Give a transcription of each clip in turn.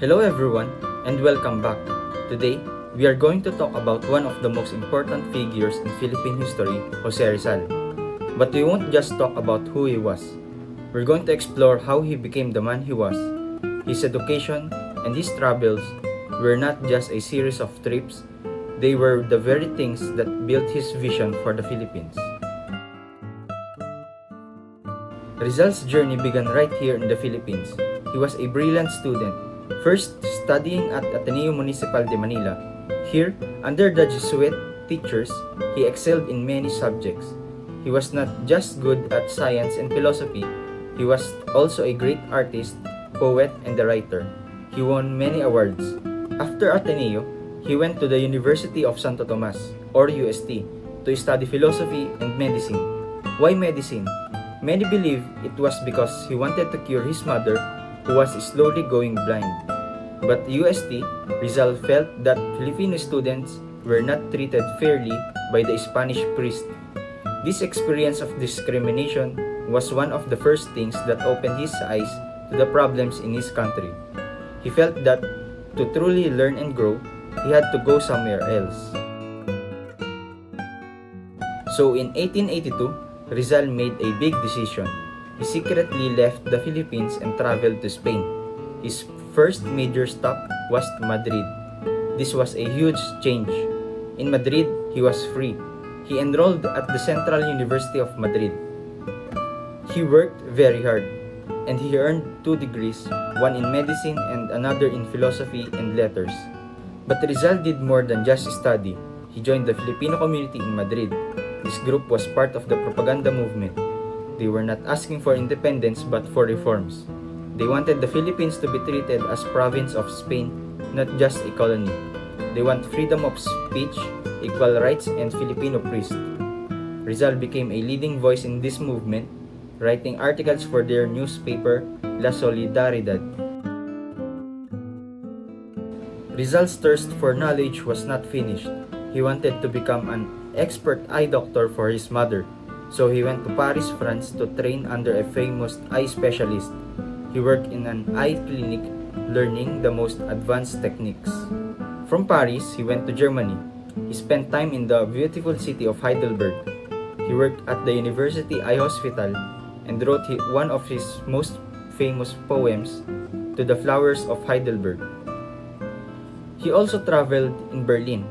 Hello everyone, and welcome back. Today, we are going to talk about one of the most important figures in Philippine history, Jose Rizal. But we won't just talk about who he was. We're going to explore how he became the man he was. His education and his travels were not just a series of trips, they were the very things that built his vision for the Philippines. Rizal's journey began right here in the Philippines. He was a brilliant student, first studying at Ateneo Municipal de Manila. Here, under the Jesuit teachers, he excelled in many subjects. He was not just good at science and philosophy, he was also a great artist, poet, and a writer. He won many awards. After Ateneo, he went to the University of Santo Tomas, or UST, to study philosophy and medicine. Why medicine? Many believe it was because he wanted to cure his mother, who was slowly going blind. But UST, Rizal felt that Filipino students were not treated fairly by the Spanish priest. This experience of discrimination was one of the first things that opened his eyes to the problems in his country. He felt that to truly learn and grow, he had to go somewhere else. So in 1882, Rizal made a big decision. He secretly left the Philippines and traveled to Spain. His first major stop was Madrid. This was a huge change. In Madrid, he was free. He enrolled at the Central University of Madrid. He worked very hard, and he earned 2 degrees, one in medicine and another in philosophy and letters. But Rizal did more than just study. He joined the Filipino community in Madrid. This group was part of the propaganda movement. They were not asking for independence but for reforms. They wanted the Philippines to be treated as province of Spain, not just a colony. They want freedom of speech, equal rights, and Filipino priest. Rizal became a leading voice in this movement, writing articles for their newspaper, La Solidaridad. Rizal's thirst for knowledge was not finished. He wanted to become an expert eye doctor for his mother, so he went to Paris, France to train under a famous eye specialist. He worked in an eye clinic, learning the most advanced techniques. From Paris, he went to Germany. He spent time in the beautiful city of Heidelberg. He worked at the University Eye Hospital and wrote one of his most famous poems, To the Flowers of Heidelberg. He also traveled in Berlin.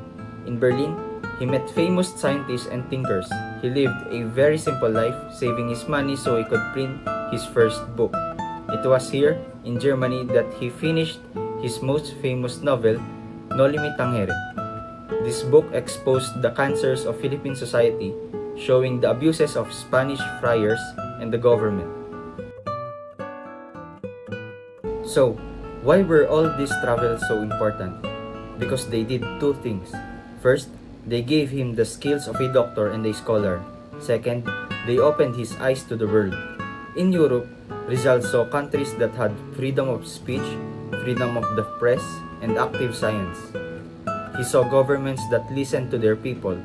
In Berlin, he met famous scientists and thinkers. He lived a very simple life, saving his money so he could print his first book. It was here, in Germany, that he finished his most famous novel, Noli Me Tangere. This book exposed the cancers of Philippine society, showing the abuses of Spanish friars and the government. So, why were all these travels so important? Because they did two things. First, they gave him the skills of a doctor and a scholar. Second, they opened his eyes to the world. In Europe, Rizal saw countries that had freedom of speech, freedom of the press, and active science. He saw governments that listened to their people.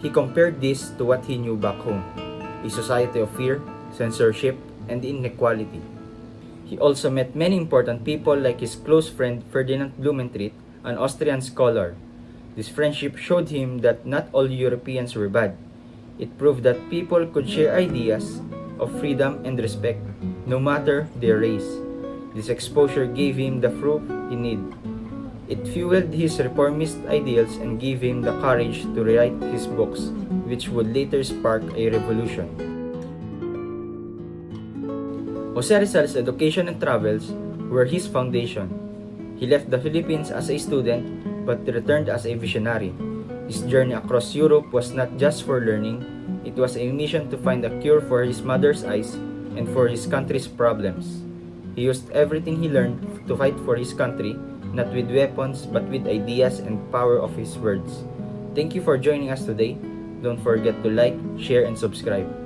He compared this to what he knew back home, a society of fear, censorship, and inequality. He also met many important people like his close friend Ferdinand Blumentritt, an Austrian scholar. This friendship showed him that not all Europeans were bad. It proved that people could share ideas of freedom and respect, no matter their race. This exposure gave him the proof he needed. It fueled his reformist ideals and gave him the courage to rewrite his books, which would later spark a revolution. Jose Rizal's education and travels were his foundation. He left the Philippines as a student but returned as a visionary. His journey across Europe was not just for learning, it was a mission to find a cure for his mother's eyes and for his country's problems. He used everything he learned to fight for his country, not with weapons but with ideas and power of his words. Thank you for joining us today. Don't forget to like, share, and subscribe.